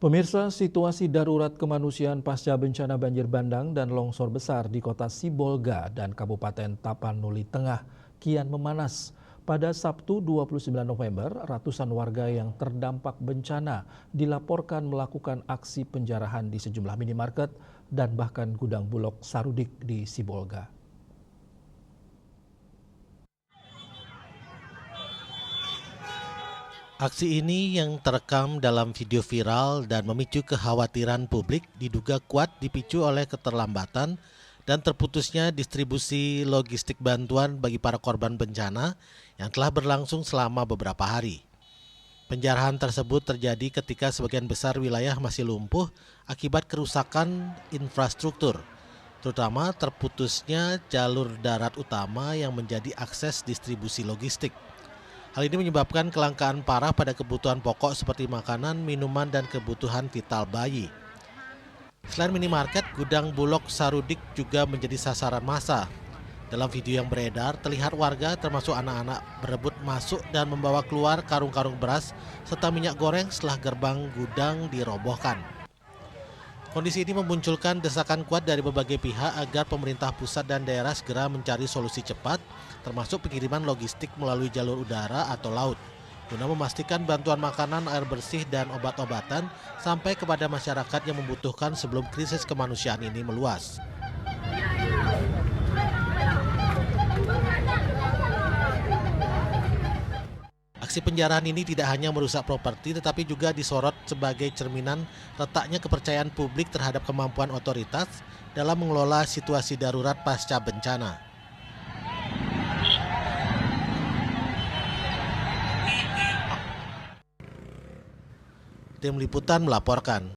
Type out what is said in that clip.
Pemirsa, situasi darurat kemanusiaan pasca bencana banjir bandang dan longsor besar di kota Sibolga dan Kabupaten Tapanuli Tengah kian memanas. Pada Sabtu 29 November, ratusan warga yang terdampak bencana dilaporkan melakukan aksi penjarahan di sejumlah minimarket dan bahkan gudang Bulog Sarudik di Sibolga. Aksi ini yang terekam dalam video viral dan memicu kekhawatiran publik diduga kuat dipicu oleh keterlambatan dan terputusnya distribusi logistik bantuan bagi para korban bencana yang telah berlangsung selama beberapa hari. Penjarahan tersebut terjadi ketika sebagian besar wilayah masih lumpuh akibat kerusakan infrastruktur, terutama terputusnya jalur darat utama yang menjadi akses distribusi logistik. Hal ini menyebabkan kelangkaan parah pada kebutuhan pokok seperti makanan, minuman, dan kebutuhan vital bayi. Selain minimarket, gudang Bulog Sarudik juga menjadi sasaran massa. Dalam video yang beredar, terlihat warga termasuk anak-anak berebut masuk dan membawa keluar karung-karung beras serta minyak goreng setelah gerbang gudang dirobohkan. Kondisi ini memunculkan desakan kuat dari berbagai pihak agar pemerintah pusat dan daerah segera mencari solusi cepat, termasuk pengiriman logistik melalui jalur udara atau laut, guna memastikan bantuan makanan, air bersih, dan obat-obatan sampai kepada masyarakat yang membutuhkan sebelum krisis kemanusiaan ini meluas. Aksi penjarahan ini tidak hanya merusak properti tetapi juga disorot sebagai cerminan letaknya kepercayaan publik terhadap kemampuan otoritas dalam mengelola situasi darurat pasca bencana. Tim Liputan melaporkan.